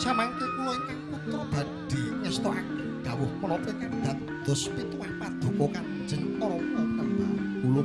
samangke kula ingkang putra badhe ngestokake dawuh menapa ingkang dados pituwah paduka Kanjeng Rama Prambah kula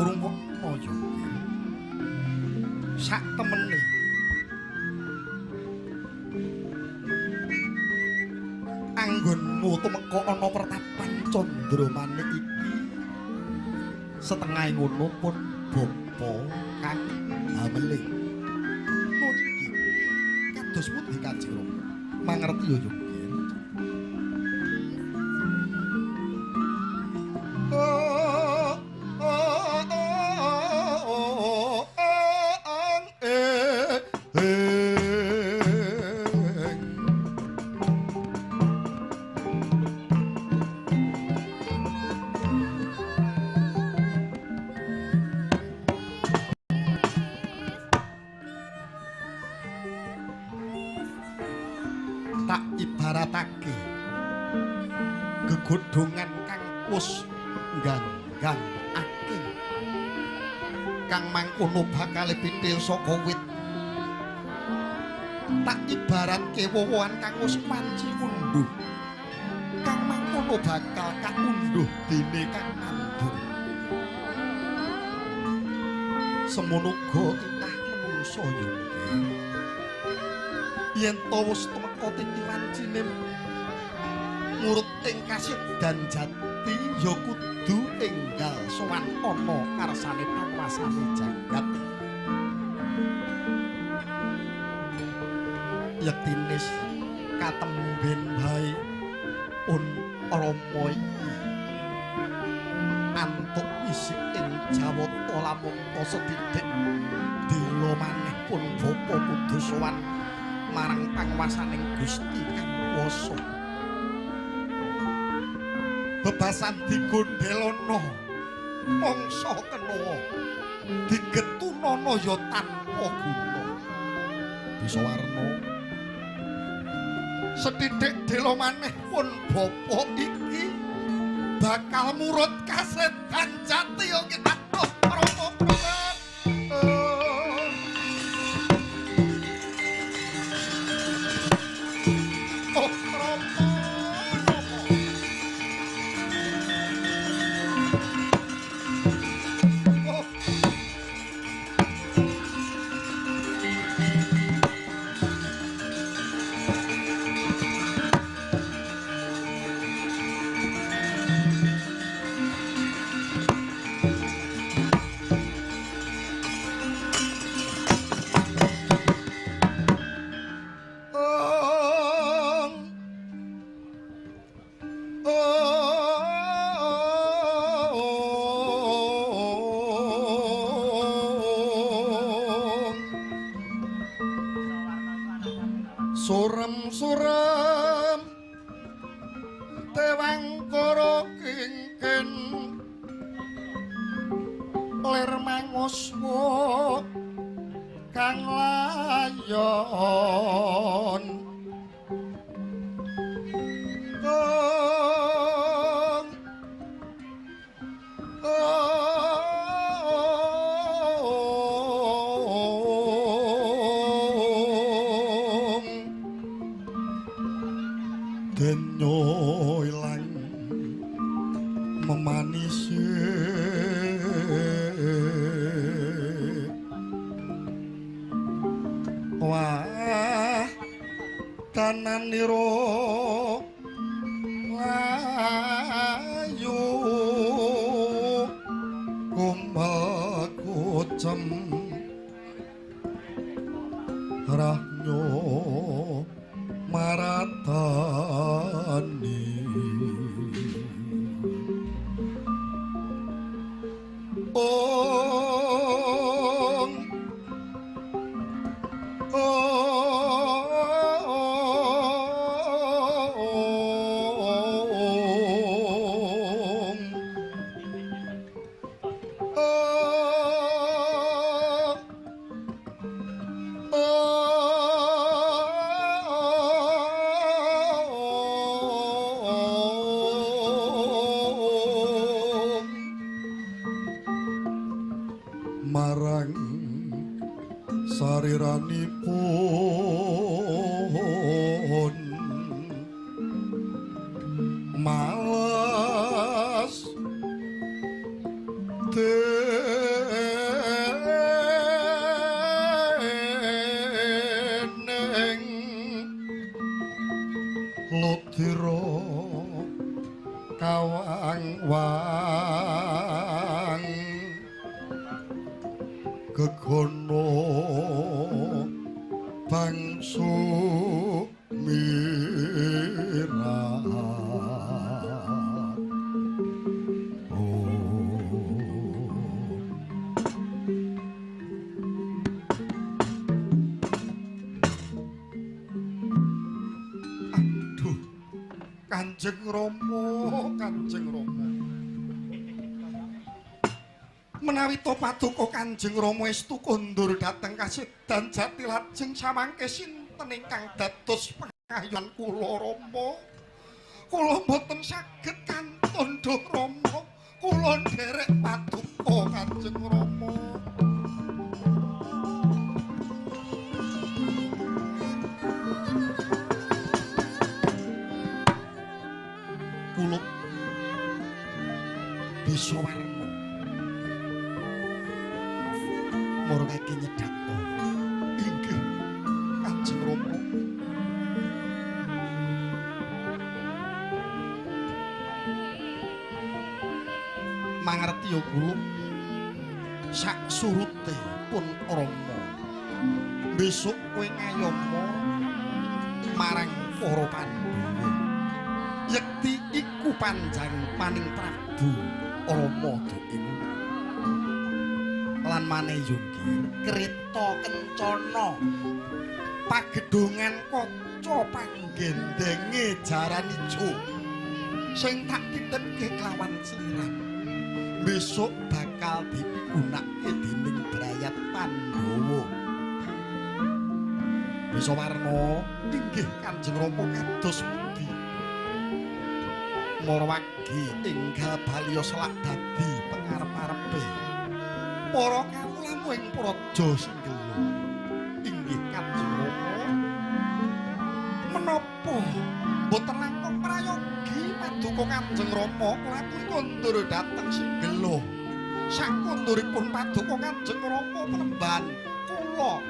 urung ana ya sak temene anggonmu tumeka ana pertapan Candramanik iki setengah ngono pun bapa kang hamele niki kados pundi Kanjeng Rama mangerti ya Yogya ibaratake gegodhongan kang wis ganggang aking kang mangkono bakal pitil saka wit tak ibaratke wowohan kang wis panci unduh kang mangkono bakal kaunduh dene kang mandung semono uga kitah menungso yen to wis tumeka tiwancine ngurut ing kasidhan jati ya kudu enggal sowan ana karsane panguwasane jagat yektinis katemben bae pun Rama iki antuk isik ing Jawata lamun to sedidik dina maneh pun bapa kudu sowan marang panguwasaning Gusti kang kuwasa bebasan digondelana mangsa kena digetunana ya tanpa guna bisa warna sedidik dela maneh pun bapa iki bakal murut kasedan jati ya kita Rama surem-surem tewangkara kingken ler manguswa kang layon denyo ilang memanisi wah tananiro layu kumbal kucem rahnyo maratani sariranipun males deneng lodira kawang-wang gegono bangsu mirat aduh Kanjeng Rama menawi to paduka Kanjeng Rama estu kondur dhateng kasedan jati lajeng samangke sinten ingkang dados pangayunan kula Rama. Kula boten saged kantun Duh Rama. Kula nderek paduka Kanjeng Rama. Kula bisa warna murungake nyedhak inggih Kanjeng Rama. Mangerti ya kula sak surute pun Rama besok kowe ngayama marang para Pandhawa yekti iku panjang maning Prabu Rama Daima lan maneh yunggir kreta kencana pagedhongan kaca panggendenge jaran ijo sing tak titipke kelawan sliran besok bakal dipigunake dening Brayat Pandhawa. Bisa warna inggih Kanjeng Rama kados pundi marwagi enggal baliya selak dadi pangarep-arepe para kawulamu ing praja Singgela. Inggih Kanjeng Rama menapa boten langkung prayogi paduka Kanjeng Rama kelakuwi kondur dhateng Singgela. Sakunduripun paduka Kanjeng Rama penemban kula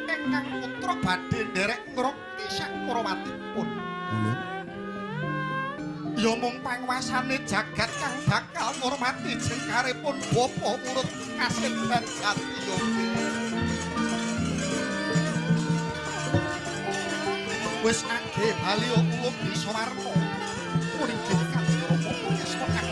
ingkang putra badhe nderek ngrokti sakrawatipun. Kula ya mung panguwasane jagat kang bakal ngurmati jengkaripun bapa urut kasedan jati yoga. Wis nggih bali kula bisa warna muringgih Kanjeng Rama ngesta kang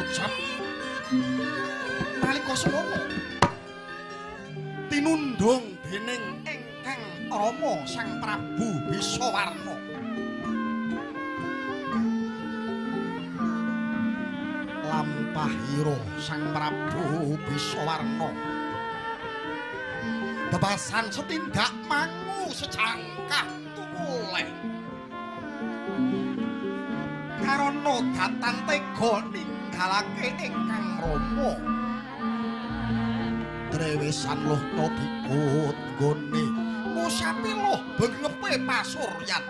ucap nalika semono tinundung dening ingkang Rama Sang Prabu Bisawarna. Lampahira Sang Prabu Bisawarna bebasan setindak mangu secangkah tumuleh karana datang tega ninggalake ingkang Rama drewesan loh tobikut nggone musapi loh bengepe pasuryan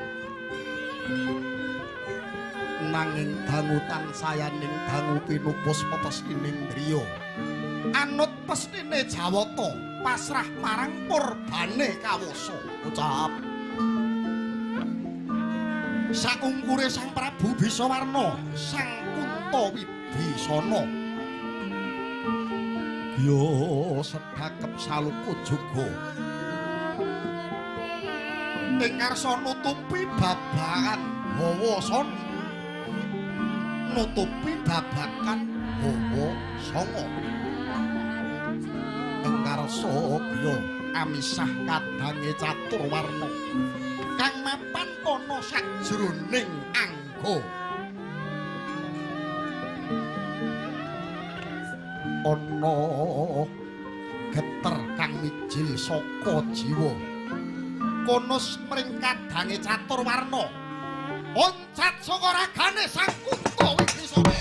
nanging dangu tansayaning dangu pinupus pepestining driya anut pestine Jawata pasrah marang purbane kawasa. Ucap sakungkure Sang Prabu Bisawarna Sang Kuntawibisana ya sedakep saluku juga ing ngarsa nutupi babakan Hawasana nutupi babakan Hawasanga ing ngarsa ya amisah kadange caturwarna kang mapan ana sajroning angga ana geter kang mijil saka jiwa kono mring kadange caturwarna oncat saka ragane Sang Kunto Wibisana.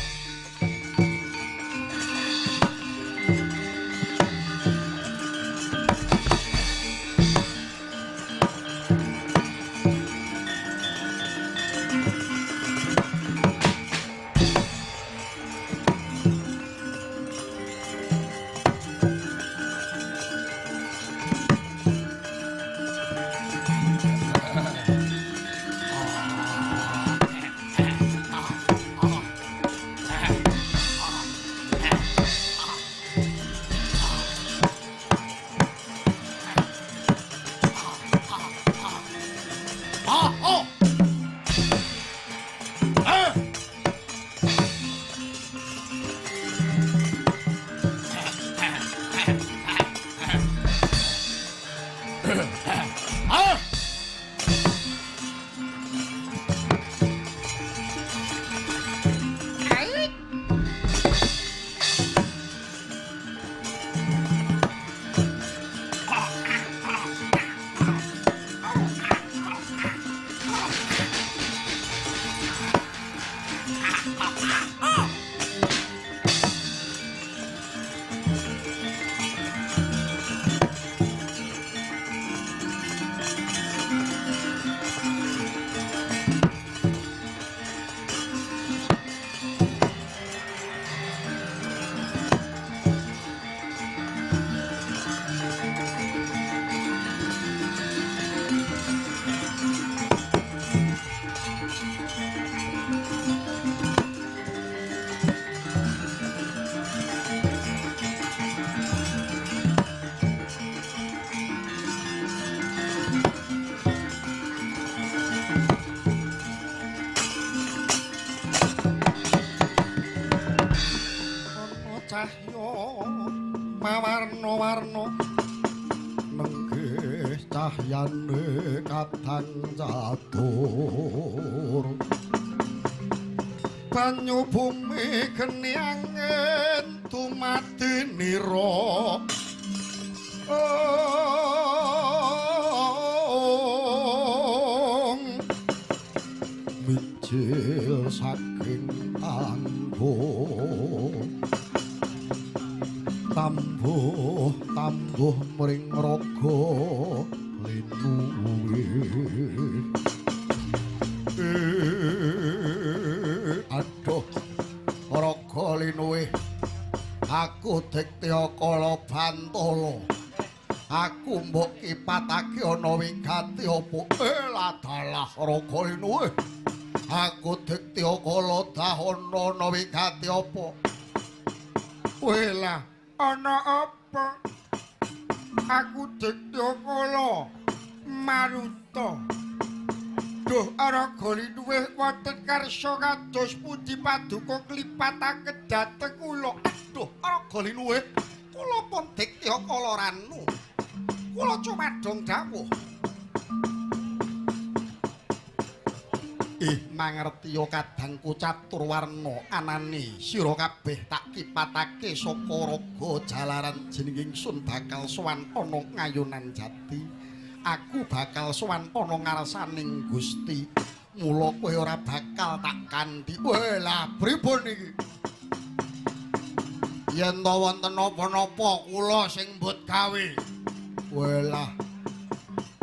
Mawarna-warna nenggih cahyane kadang catur banyu bumi geni angin dumadi nira mijil saking anggung tambuh mring raga linuwe aduh raga linuwe aku Diktiya Kala Bantala aku mbok kipatake ana wigati apa ladalah raga linuwe aku Diktiya Kala Dahana ana wigati apa wela ana apa aku Diktiya Kala Maruta duh araga linuwih wonten karsa kados pundi paduka klipatake dhateng kula aduh araga linuwih kula pun Diktiya Kala Ranu kula cumadong dawuh mangertiya kadangku caturwarna anane sira kabeh tak kipatake saka raga jalaran jenenging sun bakal sowan ana ngayunan jati aku bakal sowan ana ngarsaning Gusti mula kowe ora bakal tak kanthi lah pripun iki yen ta wonten napa-napa kula sing mbut gawe welah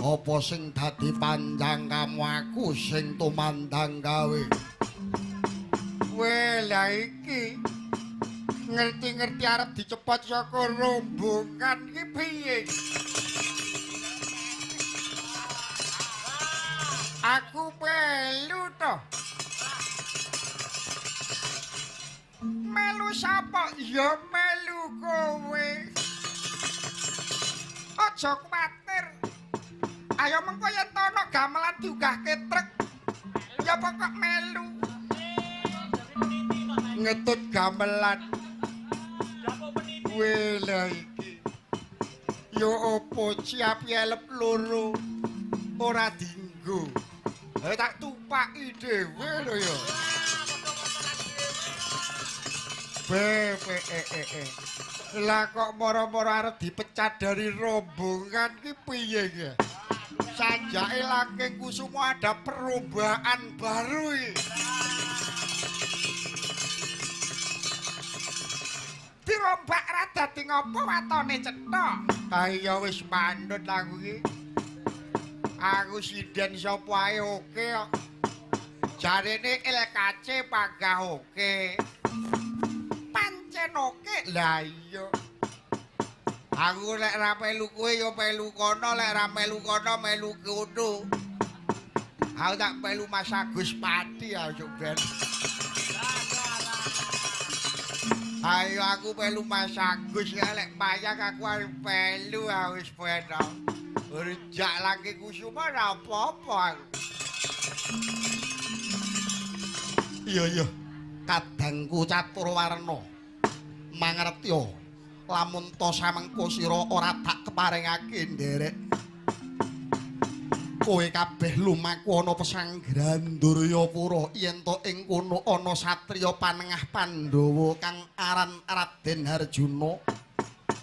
apa sing dadi panjang kamu aku sing tumandang gawe welah iki ngerti-ngerti arep dicepot saka rombongan iki piye aku melu to melu sapa ya melu kowe aja kuwatir ayo mengko yen ana gamelan diunggahke truk ya pokok melu ngetut gamelan wela iki yo opo siap elep loro ora dinggo tak tupaki dhewe lho ya lah kok moro-moro arep dipecat dari rombongan ki piye ya Sajake Langking Kusuma ada perubahan baru. Dirombak ra dadi ngopo watone cetha. Kaya wis mandut aku iki. Aku sinden sapa ae oke kok. Jarene LKC panggah oke. Pancen oke. Lah iya. Aku lek ra melu kowe ya melu kono, lek ra melu kono melu kono. Aku tak melu Mas Agus Pati ayo ben. Ayo aku melu Mas Agus ya lek mayang aku arep melu wis penak. Rejak Langking Kusuma ra apa-apa aku. Iya kadangku Caturwarna mangertya lamun to samengko sira ora tak keparingake nderek kowe kabeh lumaku ana pesanggrahan Duryapura yen to ing kono ana satriya panengah Pandhawa kang aran Raden Harjuna.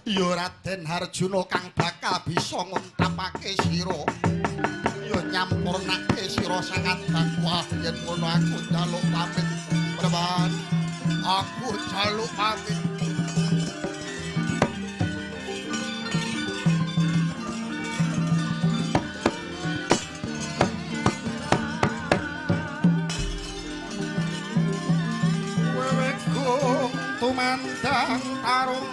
Ya Raden Harjuna kang bakal bisa nguntapake sira. Ya nyampurnake sira sangat dakwah yen ngono aku njaluk pamit. Praban, aku njaluk pamit. Weweku tumandang tarung